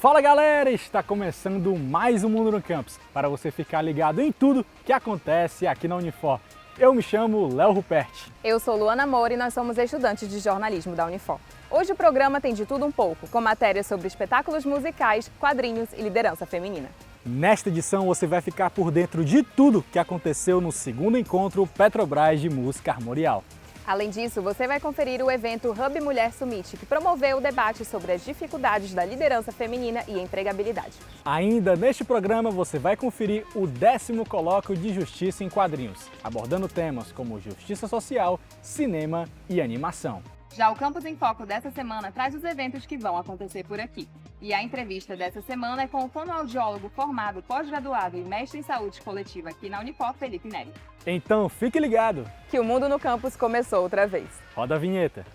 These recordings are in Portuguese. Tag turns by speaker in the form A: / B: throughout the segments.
A: Fala galera, está começando mais um Mundo no Campus, para você ficar ligado em tudo que acontece aqui na Unifor. Eu me chamo Léo Ruperti.
B: Eu sou Luana Moura e nós somos estudantes de jornalismo da Unifor. Hoje o programa tem de tudo um pouco, com matérias sobre espetáculos musicais, quadrinhos e liderança feminina.
A: Nesta edição você vai ficar por dentro de tudo que aconteceu no segundo encontro Petrobras de Música Armorial.
B: Além disso, você vai conferir o evento Hub Mulher Summit, que promoveu o debate sobre as dificuldades da liderança feminina e empregabilidade.
A: Ainda neste programa você vai conferir o 10º Colóquio de Justiça em Quadrinhos, abordando temas como justiça social, cinema e animação.
B: Já o Campus em Foco dessa semana traz os eventos que vão acontecer por aqui. E a entrevista dessa semana é com o fonoaudiólogo formado, pós-graduado e mestre em saúde coletiva aqui na Unifor, Felipe Neri.
A: Então fique ligado!
B: Que o Mundo no Campus começou outra vez.
A: Roda a vinheta!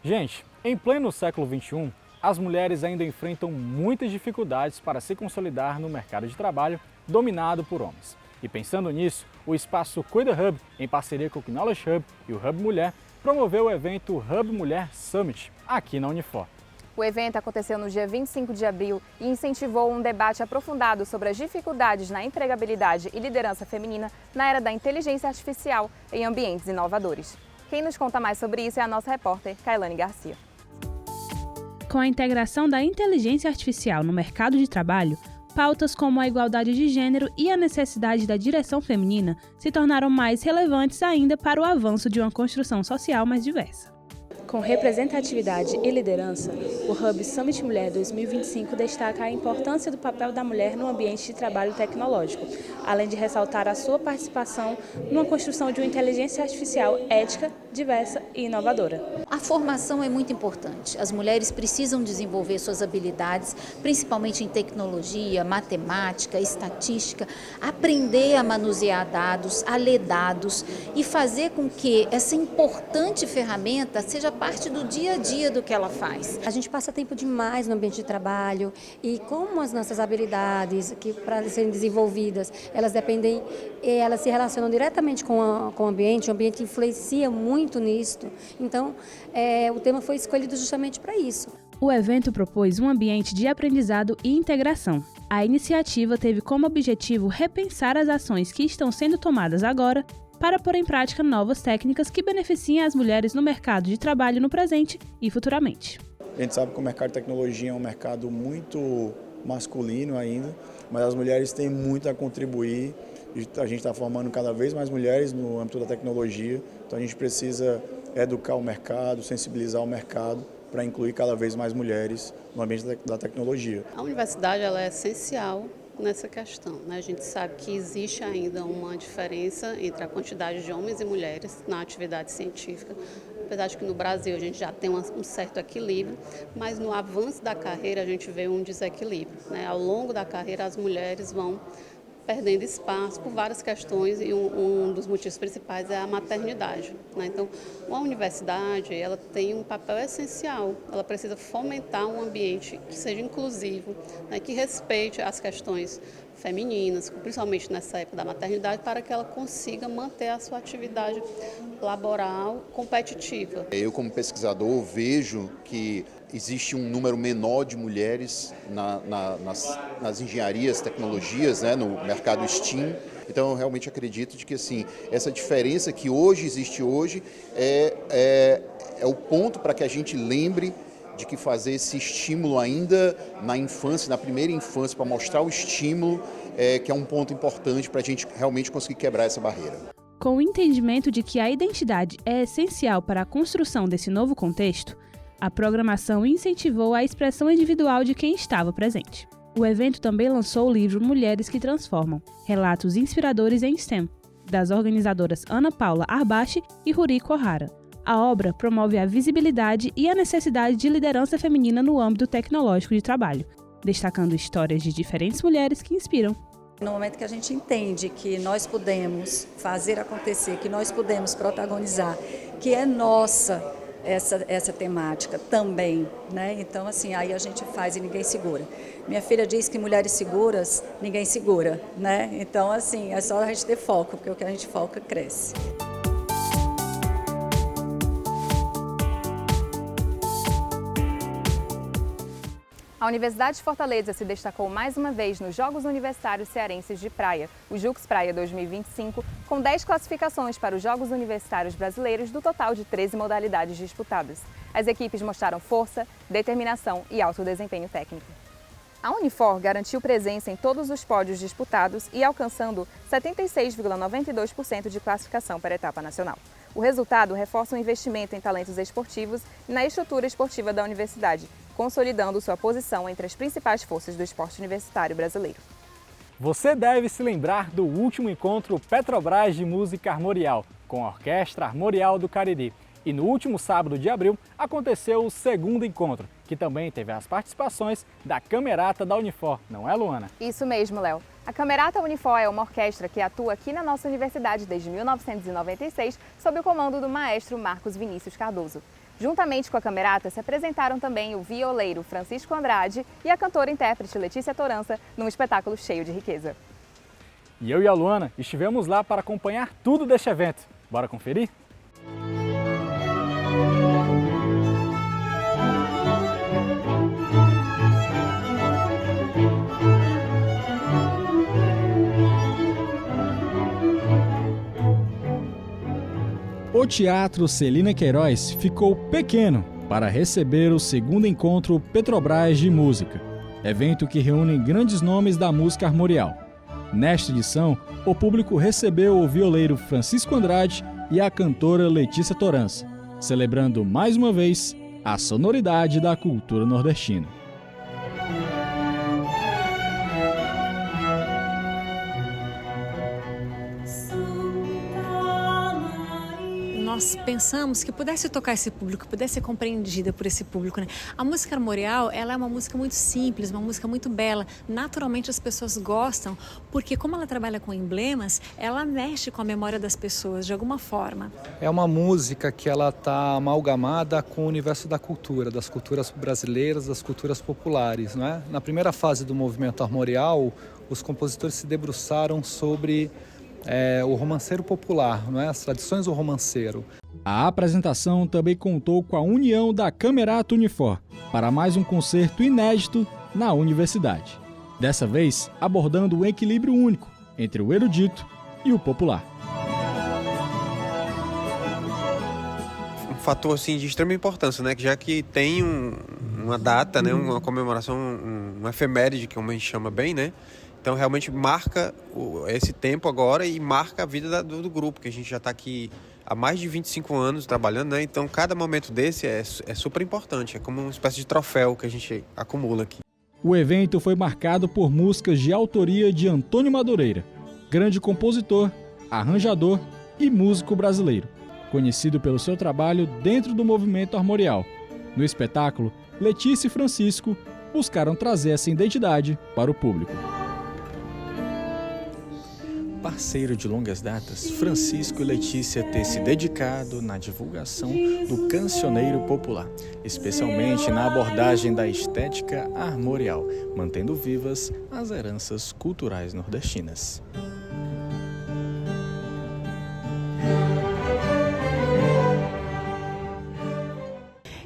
A: Gente, em pleno século XXI, as mulheres ainda enfrentam muitas dificuldades para se consolidar no mercado de trabalho dominado por homens. E pensando nisso, o espaço Cuida Hub, em parceria com o Knowledge Hub e o Hub Mulher, promoveu o evento Hub Mulher Summit, aqui na Unifor.
B: O evento aconteceu no dia 25 de abril e incentivou um debate aprofundado sobre as dificuldades na empregabilidade e liderança feminina na era da inteligência artificial em ambientes inovadores. Quem nos conta mais sobre isso é a nossa repórter, Kailane Garcia.
C: Com a integração da inteligência artificial no mercado de trabalho, pautas como a igualdade de gênero e a necessidade da direção feminina se tornaram mais relevantes ainda para o avanço de uma construção social mais diversa. Com representatividade e liderança, o Hub Summit Mulher 2025 destaca a importância do papel da mulher no ambiente de trabalho tecnológico, além de ressaltar a sua participação numa construção de uma inteligência artificial ética, diversa e inovadora.
D: A formação é muito importante. As mulheres precisam desenvolver suas habilidades, principalmente em tecnologia, matemática, estatística, aprender a manusear dados, a ler dados e fazer com que essa importante ferramenta seja parte do dia a dia do que ela faz.
E: A gente passa tempo demais no ambiente de trabalho e como as nossas habilidades, que para serem desenvolvidas, elas dependem, elas se relacionam diretamente com o ambiente influencia muito nisso. Então, o tema foi escolhido justamente para isso.
C: O evento propôs um ambiente de aprendizado e integração. A iniciativa teve como objetivo repensar as ações que estão sendo tomadas agora para pôr em prática novas técnicas que beneficiem as mulheres no mercado de trabalho no presente e futuramente.
F: A gente sabe que o mercado de tecnologia é um mercado muito masculino ainda, mas as mulheres têm muito a contribuir. A gente está formando cada vez mais mulheres no âmbito da tecnologia, então a gente precisa educar o mercado, sensibilizar o mercado para incluir cada vez mais mulheres no ambiente da tecnologia.
G: A universidade ela é essencial nessa questão, né? A gente sabe que existe ainda uma diferença entre a quantidade de homens e mulheres na atividade científica, apesar de que no Brasil a gente já tem um certo equilíbrio, mas no avanço da carreira a gente vê um desequilíbrio, né? Ao longo da carreira as mulheres vão perdendo espaço por várias questões e um dos motivos principais é a maternidade, né? Então, a universidade ela tem um papel essencial, ela precisa fomentar um ambiente que seja inclusivo, né? Que respeite as questões femininas, principalmente nessa época da maternidade, para que ela consiga manter a sua atividade laboral competitiva.
H: Eu, como pesquisador, vejo que existe um número menor de mulheres nas engenharias, tecnologias, né, no mercado STEAM. Então, eu realmente acredito de que assim, essa diferença que hoje existe hoje é o ponto para que a gente lembre de que fazer esse estímulo ainda na infância, na primeira infância, para mostrar o estímulo, que é um ponto importante para a gente realmente conseguir quebrar essa barreira.
C: Com o entendimento de que a identidade é essencial para a construção desse novo contexto, a programação incentivou a expressão individual de quem estava presente. O evento também lançou o livro Mulheres que Transformam, Relatos Inspiradores em STEM, das organizadoras Ana Paula Arbache e Ruriko Ohara. A obra promove a visibilidade e a necessidade de liderança feminina no âmbito tecnológico de trabalho, destacando histórias de diferentes mulheres que inspiram.
I: No momento que a gente entende que nós podemos fazer acontecer, que nós podemos protagonizar, que é nossa essa temática também, né? Então, assim, aí a gente faz e ninguém segura. Minha filha diz que mulheres seguras, ninguém segura, né? Então, assim, é só a gente ter foco, porque o que a gente foca cresce.
B: A Universidade de Fortaleza se destacou mais uma vez nos Jogos Universitários Cearenses de Praia, o Jux Praia 2025, com 10 classificações para os Jogos Universitários Brasileiros do total de 13 modalidades disputadas. As equipes mostraram força, determinação e alto desempenho técnico. A Unifor garantiu presença em todos os pódios disputados e alcançando 76,92% de classificação para a etapa nacional. O resultado reforça o investimento em talentos esportivos e na estrutura esportiva da universidade, consolidando sua posição entre as principais forças do esporte universitário brasileiro.
A: Você deve se lembrar do último encontro Petrobras de Música Armorial, com a Orquestra Armorial do Cariri. E no último sábado de abril aconteceu o segundo encontro, que também teve as participações da Camerata da Unifor, não é, Luana?
B: Isso mesmo, Léo. A Camerata Unifor é uma orquestra que atua aqui na nossa universidade desde 1996, sob o comando do maestro Marcos Vinícius Cardoso. Juntamente com a Camerata se apresentaram também o violeiro Francisco Andrade e a cantora-intérprete Letícia Torança, num espetáculo cheio de riqueza.
A: E eu e a Luana estivemos lá para acompanhar tudo deste evento. Bora conferir? O Teatro Celina Queiroz ficou pequeno para receber o segundo encontro Petrobras de Música, evento que reúne grandes nomes da música armorial. Nesta edição, o público recebeu o violeiro Francisco Andrade e a cantora Letícia Torança, celebrando mais uma vez a sonoridade da cultura nordestina.
J: Nós pensamos que pudesse tocar esse público, pudesse ser compreendida por esse público, né? A música armorial, ela é uma música muito simples, uma música muito bela. Naturalmente as pessoas gostam, porque como ela trabalha com emblemas, ela mexe com a memória das pessoas de alguma forma.
K: É uma música que ela está amalgamada com o universo da cultura, das culturas brasileiras, das culturas populares, não é? Na primeira fase do movimento armorial, os compositores se debruçaram sobre o romanceiro popular, não é? As tradições do romanceiro.
A: A apresentação também contou com a união da Camerata Unifor para mais um concerto inédito na universidade. Dessa vez, abordando um equilíbrio único entre o erudito e o popular.
L: Um fator assim, de extrema importância, né? Já que tem uma data, né? Uma comemoração, uma efeméride, que a gente chama bem, né? Então, realmente marca esse tempo agora e marca a vida do grupo, que a gente já está aqui há mais de 25 anos trabalhando, né? Então, cada momento desse é super importante, é como uma espécie de troféu que a gente acumula aqui.
A: O evento foi marcado por músicas de autoria de Antônio Madureira, grande compositor, arranjador e músico brasileiro, conhecido pelo seu trabalho dentro do movimento armorial. No espetáculo, Letícia e Francisco buscaram trazer essa identidade para o público.
M: Parceiro de longas datas, Francisco e Letícia ter se dedicado na divulgação do cancioneiro popular, especialmente na abordagem da estética armorial, mantendo vivas as heranças culturais nordestinas.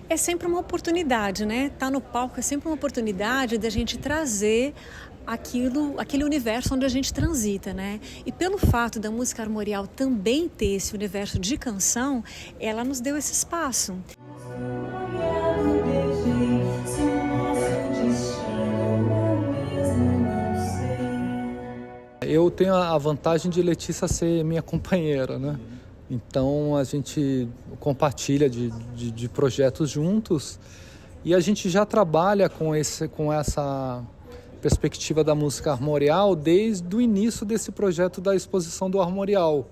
J: É sempre uma oportunidade, né? Tá no palco é sempre uma oportunidade da gente trazer aquele universo onde a gente transita, né? E pelo fato da música armorial também ter esse universo de canção, ela nos deu esse espaço.
K: Eu tenho a vantagem de Letícia ser minha companheira, né? Então a gente compartilha de projetos juntos e a gente já trabalha com essa perspectiva da música armorial desde o início desse projeto da exposição do armorial.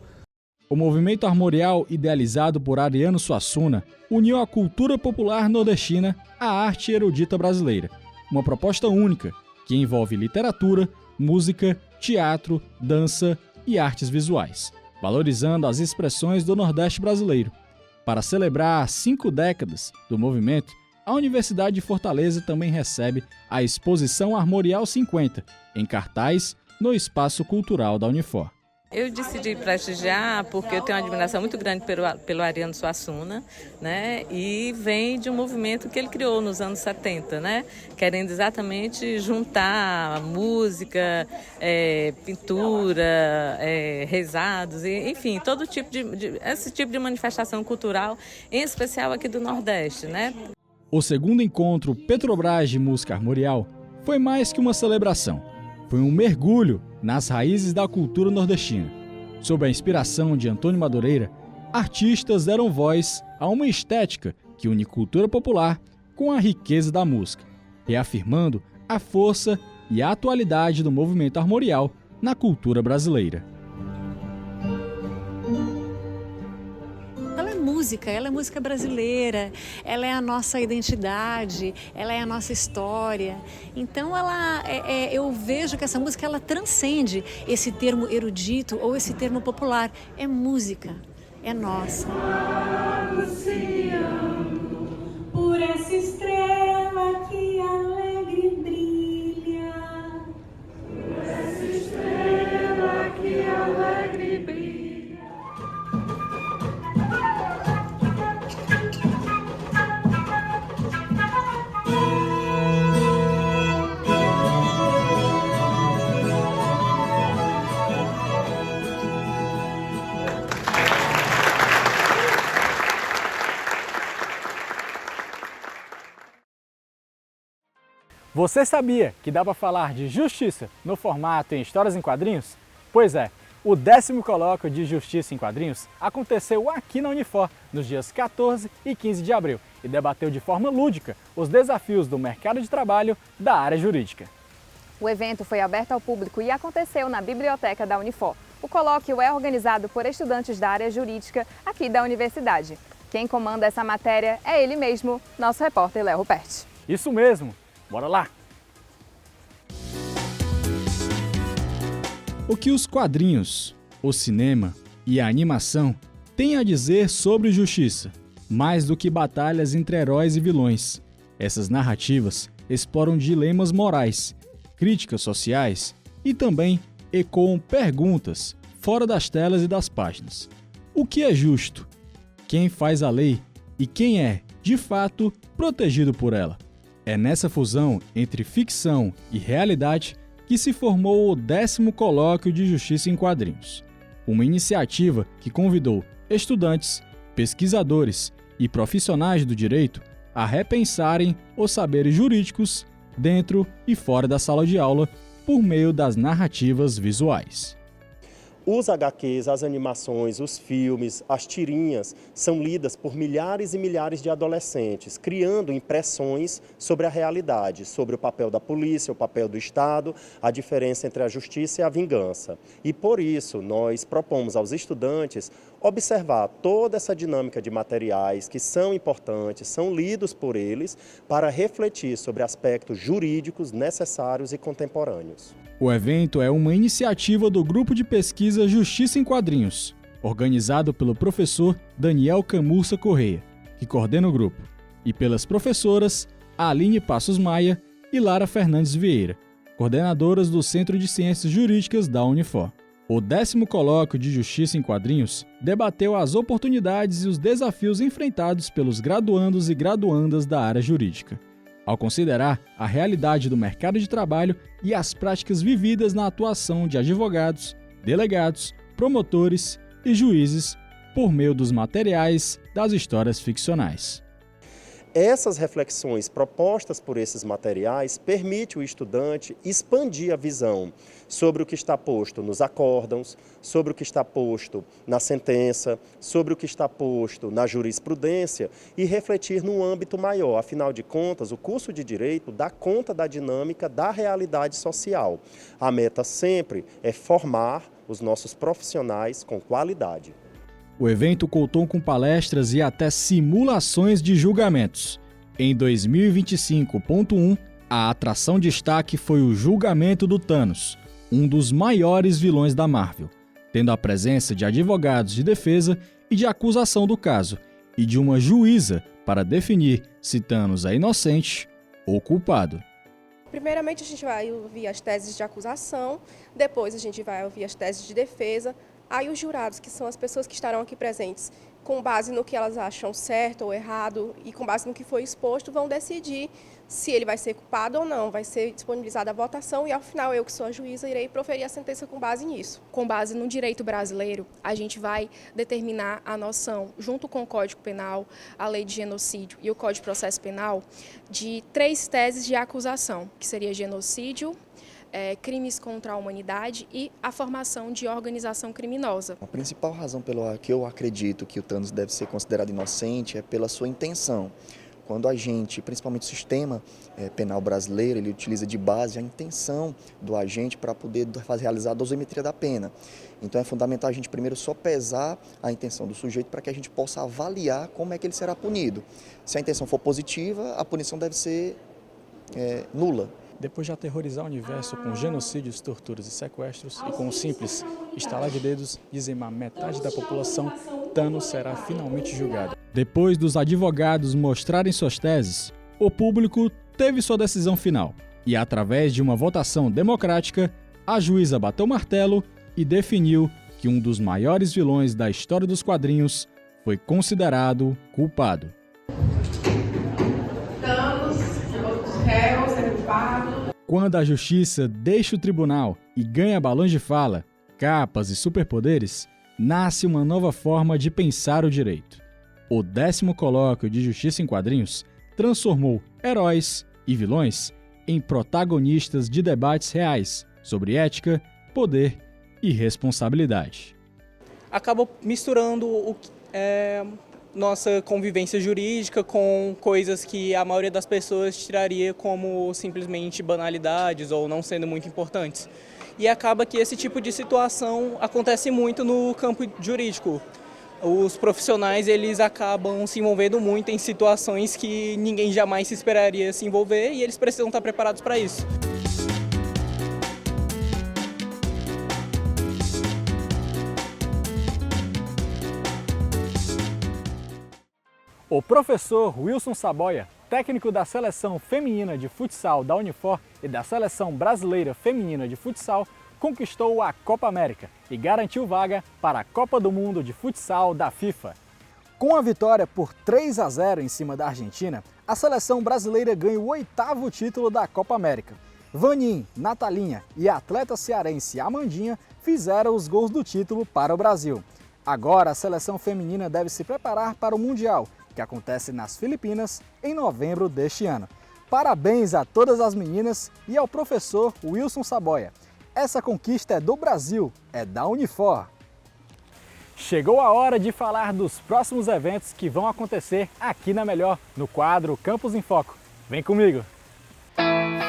A: O movimento armorial, idealizado por Ariano Suassuna, uniu a cultura popular nordestina à arte erudita brasileira. Uma proposta única que envolve literatura, música, teatro, dança e artes visuais, valorizando as expressões do Nordeste brasileiro. Para celebrar 5 décadas do movimento, a Universidade de Fortaleza também recebe a Exposição Armorial 50, em cartaz no Espaço Cultural da Unifor.
N: Eu decidi prestigiar porque eu tenho uma admiração muito grande pelo Ariano Suassuna, né? E vem de um movimento que ele criou nos anos 70, né? Querendo exatamente juntar música, pintura, rezados, enfim, todo tipo esse tipo de manifestação cultural, em especial aqui do Nordeste, né?
A: O segundo encontro Petrobras de Música Armorial foi mais que uma celebração. Foi um mergulho nas raízes da cultura nordestina. Sob a inspiração de Antônio Madureira, artistas deram voz a uma estética que une cultura popular com a riqueza da música, reafirmando a força e a atualidade do movimento armorial na cultura brasileira.
J: Ela é música brasileira, ela é a nossa identidade, ela é a nossa história. Então eu vejo que essa música ela transcende esse termo erudito ou esse termo popular. É música, é nossa.
O: Por essa estrela que alegre brilha, por essa estrela que alegre brilha.
A: Você sabia que dá para falar de justiça no formato em Histórias em Quadrinhos? Pois é, o 10º colóquio de Justiça em Quadrinhos aconteceu aqui na Unifor nos dias 14 e 15 de abril e debateu de forma lúdica os desafios do mercado de trabalho da área jurídica.
B: O evento foi aberto ao público e aconteceu na biblioteca da Unifor. O colóquio é organizado por estudantes da área jurídica aqui da universidade. Quem comanda essa matéria é ele mesmo, nosso repórter Léo Ruperti.
A: Isso mesmo! Bora lá! O que os quadrinhos, o cinema e a animação têm a dizer sobre justiça? Mais do que batalhas entre heróis e vilões. Essas narrativas exploram dilemas morais, críticas sociais e também ecoam perguntas fora das telas e das páginas. O que é justo? Quem faz a lei e quem é, de fato, protegido por ela? É nessa fusão entre ficção e realidade que se formou o 10º Colóquio de Justiça em Quadrinhos, uma iniciativa que convidou estudantes, pesquisadores e profissionais do direito a repensarem os saberes jurídicos dentro e fora da sala de aula por meio das narrativas visuais.
P: Os HQs, as animações, os filmes, as tirinhas são lidas por milhares e milhares de adolescentes, criando impressões sobre a realidade, sobre o papel da polícia, o papel do Estado, a diferença entre a justiça e a vingança. E por isso nós propomos aos estudantes observar toda essa dinâmica de materiais que são importantes, são lidos por eles, para refletir sobre aspectos jurídicos necessários e contemporâneos.
A: O evento é uma iniciativa do Grupo de Pesquisa Justiça em Quadrinhos, organizado pelo professor Daniel Camurça Correia, que coordena o grupo, e pelas professoras Aline Passos Maia e Lara Fernandes Vieira, coordenadoras do Centro de Ciências Jurídicas da Unifor. O 10º Colóquio de Justiça em Quadrinhos debateu as oportunidades e os desafios enfrentados pelos graduandos e graduandas da área jurídica, ao considerar a realidade do mercado de trabalho e as práticas vividas na atuação de advogados, delegados, promotores e juízes por meio dos materiais das histórias ficcionais.
P: Essas reflexões propostas por esses materiais permitem o estudante expandir a visão sobre o que está posto nos acórdãos, sobre o que está posto na sentença, sobre o que está posto na jurisprudência e refletir num âmbito maior. Afinal de contas, o curso de Direito dá conta da dinâmica da realidade social. A meta sempre é formar os nossos profissionais com qualidade.
A: O evento contou com palestras e até simulações de julgamentos. Em 2025.1, a atração de destaque foi o julgamento do Thanos, um dos maiores vilões da Marvel, tendo a presença de advogados de defesa e de acusação do caso, e de uma juíza para definir se Thanos é inocente ou culpado.
Q: Primeiramente, a gente vai ouvir as teses de acusação, depois a gente vai ouvir as teses de defesa. Aí os jurados, que são as pessoas que estarão aqui presentes, com base no que elas acham certo ou errado e com base no que foi exposto, vão decidir se ele vai ser culpado ou não. Vai ser disponibilizada a votação e, ao final, eu, que sou a juíza, irei proferir a sentença com base nisso. Com base no direito brasileiro, a gente vai determinar a noção, junto com o Código Penal, a Lei de Genocídio e o Código de Processo Penal, de 3 teses de acusação, que seria genocídio, crimes contra a humanidade e a formação de organização criminosa.
R: A principal razão pela que eu acredito que o Thanos deve ser considerado inocente é pela sua intenção. Quando a gente, principalmente o sistema penal brasileiro, ele utiliza de base a intenção do agente para poder realizar a dosimetria da pena. Então é fundamental a gente primeiro só pesar a intenção do sujeito para que a gente possa avaliar como é que ele será punido. Se a intenção for positiva, a punição deve ser nula.
A: Depois de aterrorizar o universo com genocídios, torturas e sequestros, e com um simples estalar de dedos dizimar metade da população, Thanos será finalmente julgado. Depois dos advogados mostrarem suas teses, o público teve sua decisão final. E através de uma votação democrática, a juíza bateu o martelo e definiu que um dos maiores vilões da história dos quadrinhos foi considerado culpado. Quando a justiça deixa o tribunal e ganha balões de fala, capas e superpoderes, nasce uma nova forma de pensar o direito. O 10º colóquio de Justiça em Quadrinhos transformou heróis e vilões em protagonistas de debates reais sobre ética, poder e responsabilidade.
S: Acaba misturando nossa convivência jurídica com coisas que a maioria das pessoas tiraria como simplesmente banalidades ou não sendo muito importantes. E acaba que esse tipo de situação acontece muito no campo jurídico. Os profissionais, eles acabam se envolvendo muito em situações que ninguém jamais se esperaria se envolver e eles precisam estar preparados para isso.
A: O professor Wilson Saboia, técnico da Seleção Feminina de Futsal da Unifor e da Seleção Brasileira Feminina de Futsal, conquistou a Copa América e garantiu vaga para a Copa do Mundo de Futsal da FIFA. Com a vitória por 3-0 em cima da Argentina, a seleção brasileira ganha o 8º título da Copa América. Vanin, Natalinha e a atleta cearense Amandinha fizeram os gols do título para o Brasil. Agora a seleção feminina deve se preparar para o Mundial, que acontece nas Filipinas em novembro deste ano. Parabéns a todas as meninas e ao professor Wilson Saboia. Essa conquista é do Brasil, é da Unifor. Chegou a hora de falar dos próximos eventos que vão acontecer aqui na Melhor, no quadro Campus em Foco. Vem comigo!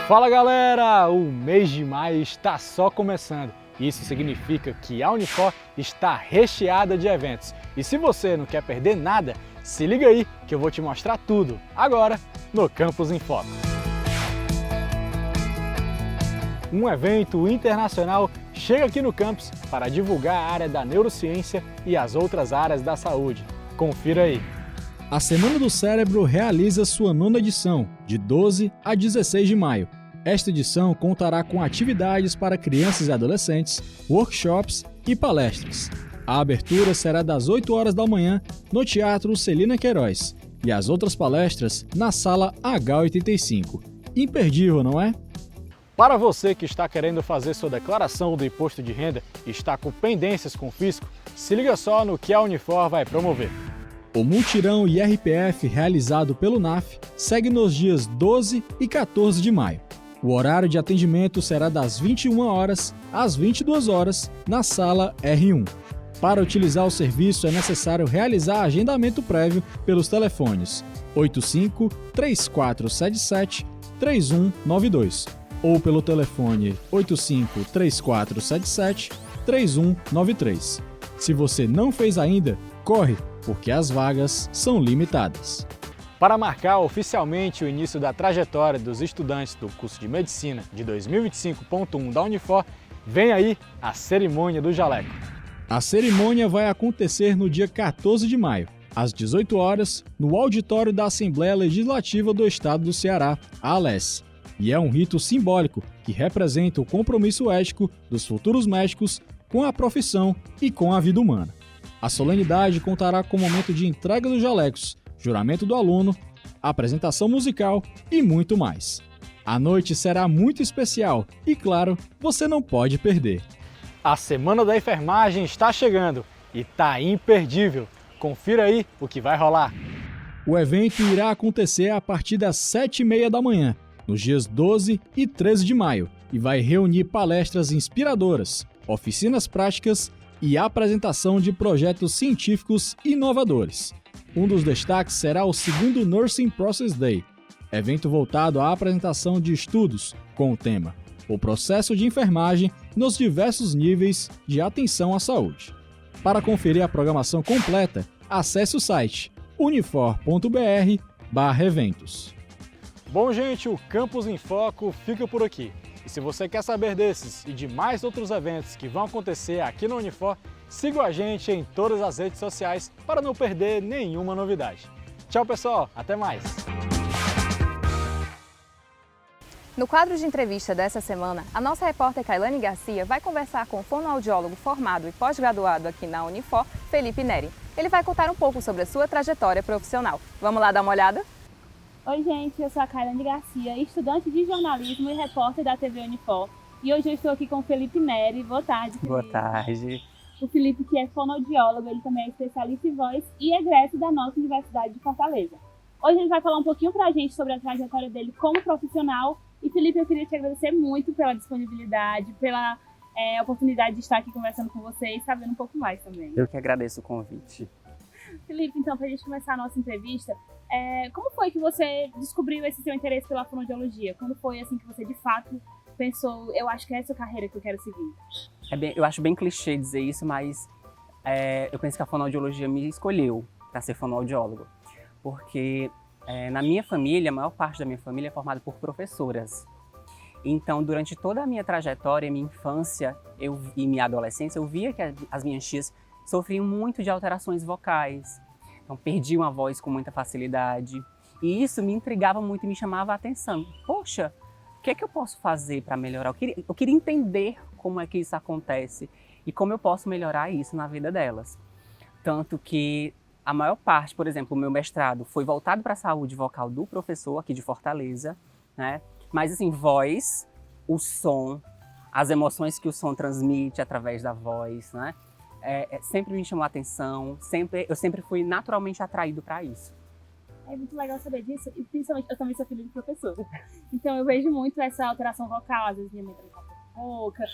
A: Fala galera! O mês de maio está só começando. Isso significa que a Unifor está recheada de eventos. E se você não quer perder nada, se liga aí que eu vou te mostrar tudo, agora no Campus em Foco. Um evento internacional chega aqui no campus para divulgar a área da neurociência e as outras áreas da saúde. Confira aí. A Semana do Cérebro realiza sua 9ª edição, de 12 a 16 de maio. Esta edição contará com atividades para crianças e adolescentes, workshops e palestras. A abertura será das 8 horas da manhã no Teatro Celina Queiroz e as outras palestras na Sala H85. Imperdível, não é? Para você que está querendo fazer sua declaração do imposto de renda e está com pendências com o fisco, se liga só no que a Unifor vai promover. O Multirão IRPF realizado pelo NAF segue nos dias 12 e 14 de maio. O horário de atendimento será das 21 horas às 22 horas na sala R1. Para utilizar o serviço é necessário realizar agendamento prévio pelos telefones 85-3477-3192 ou pelo telefone 85-3477-3193. Se você não fez ainda, corre, porque as vagas são limitadas. Para marcar oficialmente o início da trajetória dos estudantes do curso de Medicina de 2025.1 da Unifor, vem aí a Cerimônia do Jaleco. A cerimônia vai acontecer no dia 14 de maio, às 18 horas, no auditório da Assembleia Legislativa do Estado do Ceará, a ALES. e é um rito simbólico que representa o compromisso ético dos futuros médicos com a profissão e com a vida humana. A solenidade contará com o momento de entrega dos jalecos, juramento do aluno, apresentação musical e muito mais. A noite será muito especial e, claro, você não pode perder. A Semana da Enfermagem está chegando e tá imperdível. Confira aí o que vai rolar. O evento irá acontecer a partir das 7h30 da manhã, nos dias 12 e 13 de maio, e vai reunir palestras inspiradoras, oficinas práticas e apresentação de projetos científicos inovadores. Um dos destaques será o segundo Nursing Process Day, evento voltado à apresentação de estudos com o tema O processo de enfermagem nos diversos níveis de atenção à saúde. Para conferir a programação completa, acesse o site unifor.br/eventos. Bom, gente, o Campus em Foco fica por aqui. E se você quer saber desses e de mais outros eventos que vão acontecer aqui na Unifor, siga a gente em todas as redes sociais para não perder nenhuma novidade. Tchau, pessoal, até mais!
B: No quadro de entrevista dessa semana, a nossa repórter Kailane Garcia vai conversar com o fonoaudiólogo formado e pós-graduado aqui na Unifor, Felipe Neri. Ele vai contar um pouco sobre a sua trajetória profissional. Vamos lá dar uma olhada?
C: Oi, gente, eu sou a Kailane Garcia, estudante de jornalismo e repórter da TV Unifor. E hoje eu estou aqui com o Felipe Neri. Boa tarde, Felipe.
T: Boa tarde.
C: O Felipe, que é fonoaudiólogo, ele também é especialista em voz e egresso da nossa Universidade de Fortaleza. Hoje ele vai falar um pouquinho pra gente sobre a trajetória dele como profissional. E, Felipe, eu queria te agradecer muito pela disponibilidade, pela oportunidade de estar aqui conversando com você e sabendo um pouco mais também.
T: Eu que agradeço o convite.
C: Felipe, então, para a gente começar a nossa entrevista, como foi que você descobriu esse seu interesse pela fonoaudiologia? Quando foi assim que você, de fato, pensou, eu acho que é essa carreira que eu quero seguir?
T: Eu acho bem clichê dizer isso, mas eu penso que a fonoaudiologia me escolheu para ser fonoaudiólogo. Porque na minha família, a maior parte da minha família é formada por professoras. Então, durante toda a minha trajetória, minha infância e minha adolescência, eu via que as minhas tias sofriam muito de alterações vocais. Então, perdiam a voz com muita facilidade. E isso me intrigava muito e me chamava a atenção. Poxa, o que é que eu posso fazer para melhorar? Eu queria entender como é que isso acontece e como eu posso melhorar isso na vida delas. Tanto que a maior parte, por exemplo, o meu mestrado foi voltado para a saúde vocal do professor aqui de Fortaleza, né? Mas assim, voz, o som, as emoções que o som transmite através da voz, né? Sempre me chamou a atenção, eu sempre fui naturalmente atraído para isso.
C: É muito legal saber disso, e principalmente eu também sou filha de professora. Então eu vejo muito essa alteração vocal, às vezes minha mãe também tá um pouco rouca,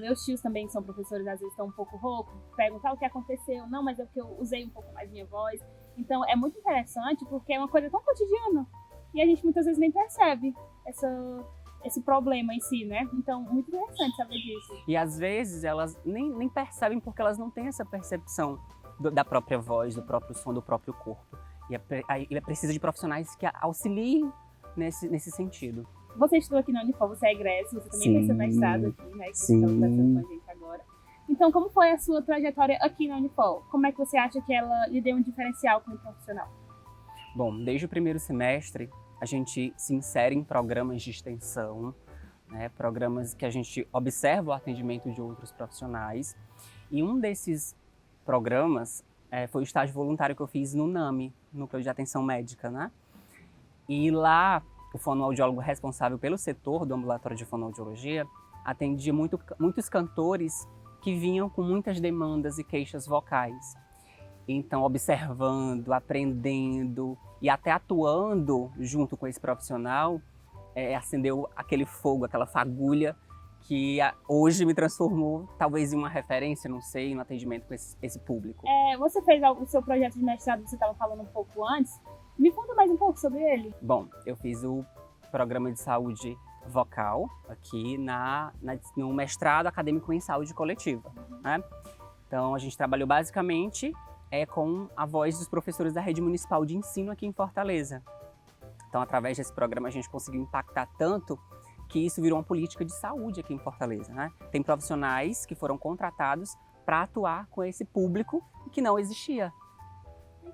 C: meus tios também que são professores, às vezes estão um pouco roucos, perguntam o que aconteceu, não, mas é porque eu usei um pouco mais minha voz. Então é muito interessante porque é uma coisa tão cotidiana e a gente muitas vezes nem percebe esse problema em si, né? Então, muito interessante saber disso.
T: E às vezes elas nem percebem porque elas não têm essa percepção da própria voz, do próprio som, do próprio corpo. E ele precisa de profissionais que auxiliem nesse sentido.
C: Você estudou aqui na Unifor, você é egresso, você também fez seu mestrado aqui, né? Que você está conversando com a gente agora. Então, como foi a sua trajetória aqui na Unifor? Como é que você acha que ela lhe deu um diferencial como profissional?
T: Bom, desde o primeiro semestre, a gente se insere em programas de extensão, né? Programas que a gente observa o atendimento de outros profissionais. E um desses programas foi o estágio voluntário que eu fiz no NAMI, Núcleo de Atenção Médica, né? E lá, o fonoaudiólogo responsável pelo setor do ambulatório de fonoaudiologia atendia muitos cantores que vinham com muitas demandas e queixas vocais. Então, observando, aprendendo e até atuando junto com esse profissional, acendeu aquele fogo, aquela fagulha que hoje me transformou talvez em uma referência, não sei, no atendimento com esse público.
C: Você fez o seu projeto de mestrado, você estava falando um pouco antes. Me conta mais um pouco sobre ele.
T: Bom, eu fiz o programa de saúde vocal aqui no mestrado acadêmico em saúde coletiva, né? Então, a gente trabalhou basicamente com a voz dos professores da rede municipal de ensino aqui em Fortaleza. Então, através desse programa, a gente conseguiu impactar tanto que isso virou uma política de saúde aqui em Fortaleza, né? Tem profissionais que foram contratados para atuar com esse público que não existia.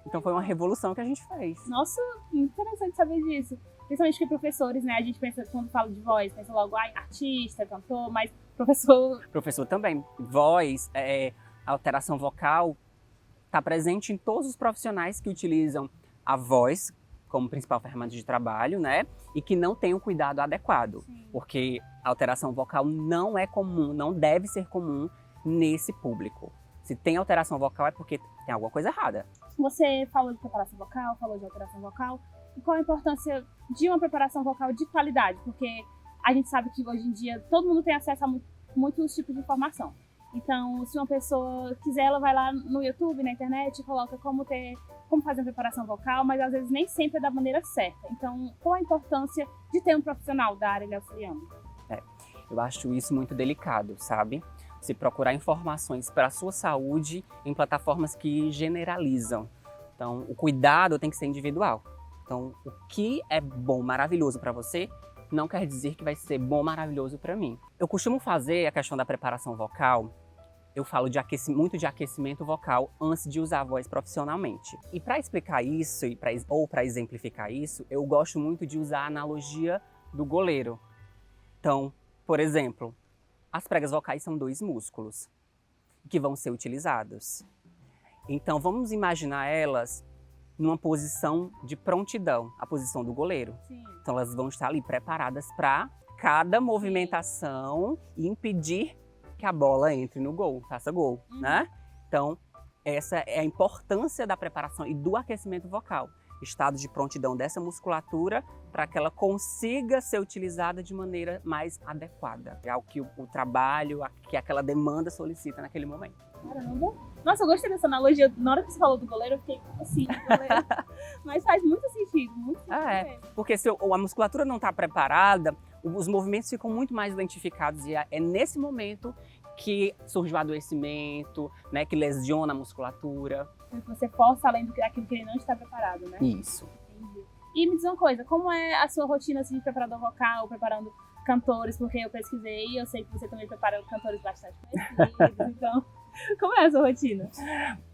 T: Então foi uma revolução que a gente fez.
C: Nossa, muito interessante saber disso. Principalmente que professores, né? A gente pensa, quando fala de voz, pensa logo, artista, cantor, mas professor...
T: Professor também. Voz, alteração vocal, está presente em todos os profissionais que utilizam a voz como principal ferramenta de trabalho, né? E que não tem um cuidado adequado. Sim. Porque a alteração vocal não é comum, não deve ser comum nesse público. Se tem alteração vocal é porque tem alguma coisa errada.
C: Você falou de preparação vocal, falou de alteração vocal. E qual a importância de uma preparação vocal de qualidade? Porque a gente sabe que hoje em dia todo mundo tem acesso a muitos tipos de informação. Então, se uma pessoa quiser, ela vai lá no YouTube, na internet, e coloca como fazer uma preparação vocal, mas às vezes nem sempre é da maneira certa. Então, qual a importância de ter um profissional da área lhe auxiliando?
T: Eu acho isso muito delicado, sabe? Você procurar informações para a sua saúde em plataformas que generalizam. Então, o cuidado tem que ser individual. Então, o que é bom, maravilhoso para você, não quer dizer que vai ser bom, maravilhoso para mim. Eu costumo fazer a questão da preparação vocal, eu falo muito de aquecimento vocal antes de usar a voz profissionalmente. E para explicar isso, ou para exemplificar isso, eu gosto muito de usar a analogia do goleiro. Então, por exemplo, as pregas vocais são 2 músculos que vão ser utilizados. Então, vamos imaginar elas numa posição de prontidão, a posição do goleiro. Sim. Então, elas vão estar ali preparadas para cada movimentação e impedir que a bola entre no gol, faça gol, né? Então, essa é a importância da preparação e do aquecimento vocal. Estado de prontidão dessa musculatura para que ela consiga ser utilizada de maneira mais adequada. É o que o trabalho, que aquela demanda solicita naquele momento.
C: Caramba! Nossa, eu gostei dessa analogia. Na hora que você falou do goleiro, eu fiquei assim, goleiro. Mas faz muito sentido mesmo.
T: Porque se a musculatura não está preparada, os movimentos ficam muito mais lentificados e é nesse momento que surge o adoecimento, né, que lesiona a musculatura.
C: Você força além daquilo que ele não está preparado, né?
T: Isso.
C: Entendi. E me diz uma coisa, como é a sua rotina assim, de preparador vocal, preparando cantores? Porque eu pesquisei e eu sei que você também prepara cantores bastante conhecidos, então... Como é a sua rotina?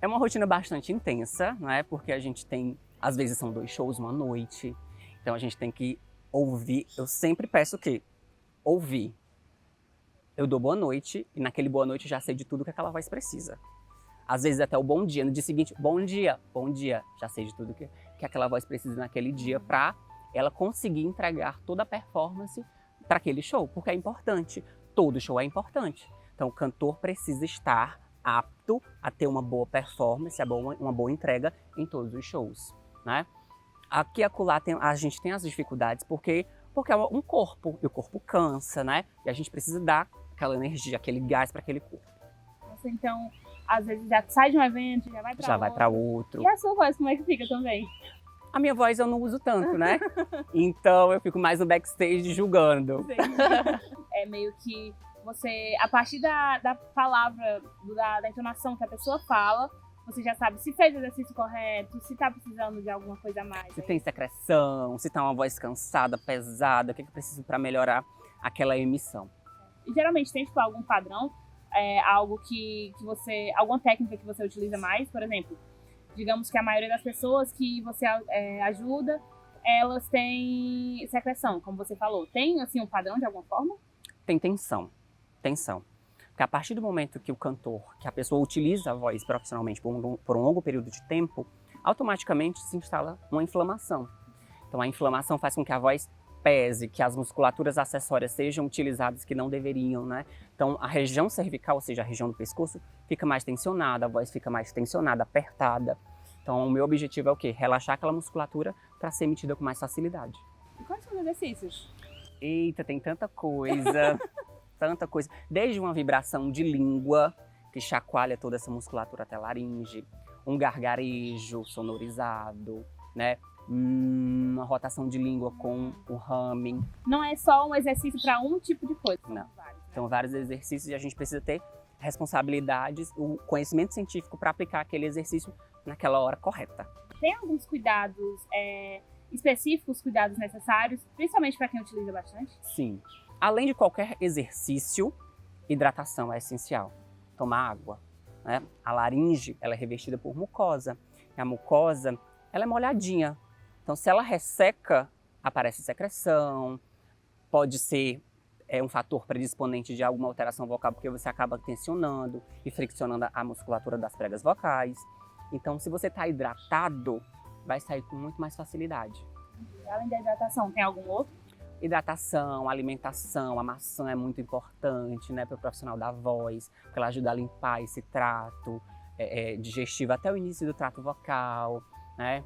T: É uma rotina bastante intensa, né? Porque a gente tem, às vezes são 2 shows uma noite, então a gente tem que ouvir. Eu sempre peço o quê? Ouvir. Eu dou boa noite e naquele boa noite já sei de tudo que aquela voz precisa. Às vezes até o bom dia, no dia seguinte, bom dia, já sei de tudo que aquela voz precisa naquele dia para ela conseguir entregar toda a performance para aquele show, porque é importante, todo show é importante. Então o cantor precisa estar apto a ter uma boa performance, uma boa entrega em todos os shows, né? Aqui e acolá a gente tem as dificuldades porque é um corpo, e o corpo cansa, né? E a gente precisa dar aquela energia, aquele gás para aquele corpo.
C: Nossa, então, às vezes já sai de um evento, já vai para outro. E a sua voz, como é que fica também?
T: A minha voz eu não uso tanto, né? Então eu fico mais no backstage julgando.
C: É meio que você, a partir da palavra, da entonação que a pessoa fala, você já sabe se fez o exercício correto, se tá precisando de alguma coisa a mais.
T: Se tem secreção, se tá uma voz cansada, pesada, o que eu preciso para melhorar aquela emissão.
C: E geralmente tem tipo, algum padrão, algo que você, alguma técnica que você utiliza mais, por exemplo, digamos que a maioria das pessoas que você ajuda, elas têm secreção, como você falou. Tem assim um padrão de alguma forma?
T: Tem tensão. Porque a partir do momento que que a pessoa utiliza a voz profissionalmente por um longo período de tempo, automaticamente se instala uma inflamação. Então a inflamação faz com que a voz pese, que as musculaturas acessórias sejam utilizadas que não deveriam, né? Então a região cervical, ou seja, a região do pescoço, fica mais tensionada, a voz fica mais tensionada, apertada. Então o meu objetivo é o quê? Relaxar aquela musculatura para ser emitida com mais facilidade.
C: E quais são os exercícios?
T: Eita, tem tanta coisa. Tanta coisa, desde uma vibração de língua, que chacoalha toda essa musculatura até a laringe, um gargarejo sonorizado, né? Uma rotação de língua com o humming.
C: Não é só um exercício para um tipo de coisa.
T: Não, são vários exercícios e a gente precisa ter responsabilidades, o conhecimento científico para aplicar aquele exercício naquela hora correta.
C: Tem alguns cuidados específicos, cuidados necessários, principalmente para quem utiliza bastante?
T: Sim. Além de qualquer exercício, hidratação é essencial. Tomar água, né? A laringe ela é revestida por mucosa. A mucosa, ela é molhadinha. Então, se ela resseca, aparece secreção, pode ser um fator predisponente de alguma alteração vocal, porque você acaba tensionando e friccionando a musculatura das pregas vocais. Então, se você está hidratado, vai sair com muito mais facilidade.
C: Além da hidratação, tem algum outro?
T: Hidratação, alimentação, a maçã é muito importante, né, para o profissional da voz, porque ela ajuda a limpar esse trato digestivo até o início do trato vocal, né?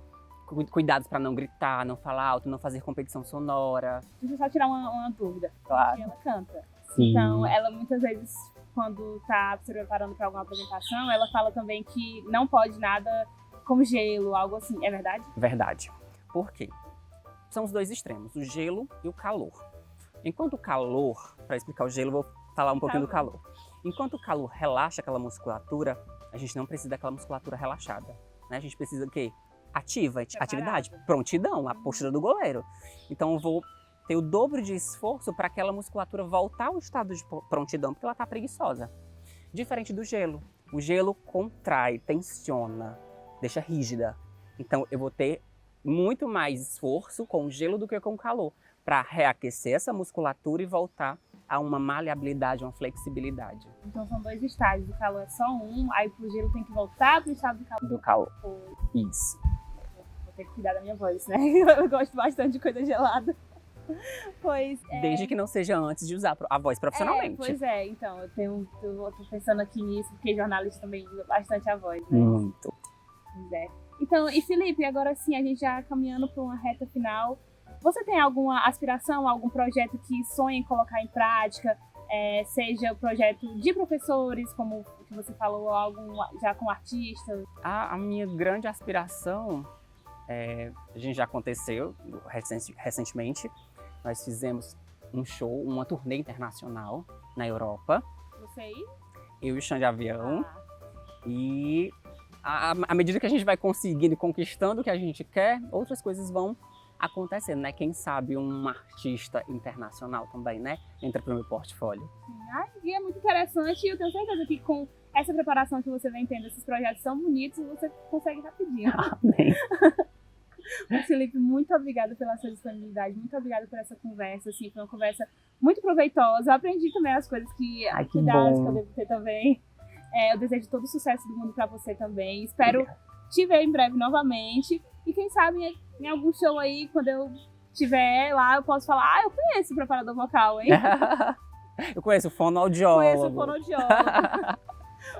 T: Cuidados para não gritar, não falar alto, não fazer competição sonora.
C: Deixa eu só tirar uma dúvida.
T: Claro.
C: Ela canta.
T: Sim.
C: Então, ela muitas vezes, quando está se preparando para alguma apresentação, ela fala também que não pode nada com gelo, algo assim. É verdade?
T: Verdade. Por quê? São os dois extremos, o gelo e o calor. Enquanto o calor, para explicar o gelo, vou falar um pouquinho do calor. Enquanto o calor relaxa aquela musculatura, a gente não precisa daquela musculatura relaxada, né? A gente precisa do quê? Atividade, prontidão, a postura do goleiro. Então eu vou ter o dobro de esforço para aquela musculatura voltar ao estado de prontidão, porque ela está preguiçosa. Diferente do gelo. O gelo contrai, tensiona, deixa rígida. Então eu vou ter muito mais esforço com o gelo do que com o calor, para reaquecer essa musculatura e voltar a uma maleabilidade, uma flexibilidade.
C: Então são dois estágios, o calor é só um, aí pro gelo tem que voltar pro estado do calor.
T: Do calor. Isso.
C: Vou ter que cuidar da minha voz, né? Eu gosto bastante de coisa gelada. Pois
T: Desde que não seja antes de usar a voz profissionalmente.
C: Pois é, então, eu tô pensando aqui nisso, porque jornalista também usa bastante a voz, né?
T: Muito.
C: Pois é. Então, e Felipe, agora sim, a gente já caminhando para uma reta final, você tem alguma aspiração, algum projeto que sonha em colocar em prática, seja o projeto de professores, como o que você falou, algum já com artistas?
T: A minha grande aspiração, a gente já aconteceu recentemente, nós fizemos um show, uma turnê internacional na Europa.
C: Você aí?
T: Eu e o Chão de Avião. E à medida que a gente vai conseguindo e conquistando o que a gente quer, outras coisas vão acontecendo, né? Quem sabe um artista internacional também, né? Entra para o meu portfólio.
C: E é muito interessante, e eu tenho certeza que com essa preparação que você vem tendo, esses projetos são bonitos, você consegue rapidinho.
T: Amém.
C: Felipe, muito obrigada pela sua disponibilidade, muito obrigada por essa conversa, assim, foi uma conversa muito proveitosa, eu aprendi também as coisas cuidados que eu devo ter também. Eu desejo todo o sucesso do mundo para você também. Espero te ver em breve novamente. E quem sabe em algum show aí, quando eu estiver lá, eu posso falar: eu conheço o preparador vocal, hein?
T: Eu conheço o fonoaudiólogo.
C: Conheço o fonoaudiólogo.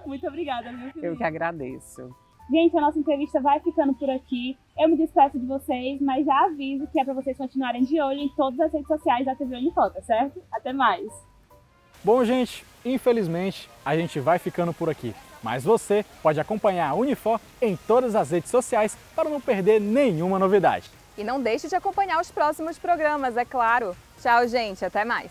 C: Muito obrigada, viu, Felipe?
T: Eu que agradeço.
C: Gente, a nossa entrevista vai ficando por aqui. Eu me despeço de vocês, mas já aviso que é para vocês continuarem de olho em todas as redes sociais da TV Unifoca, certo? Até mais!
A: Bom, gente, infelizmente a gente vai ficando por aqui, mas você pode acompanhar a Unifor em todas as redes sociais para não perder nenhuma novidade.
B: E não deixe de acompanhar os próximos programas, é claro. Tchau, gente, até mais!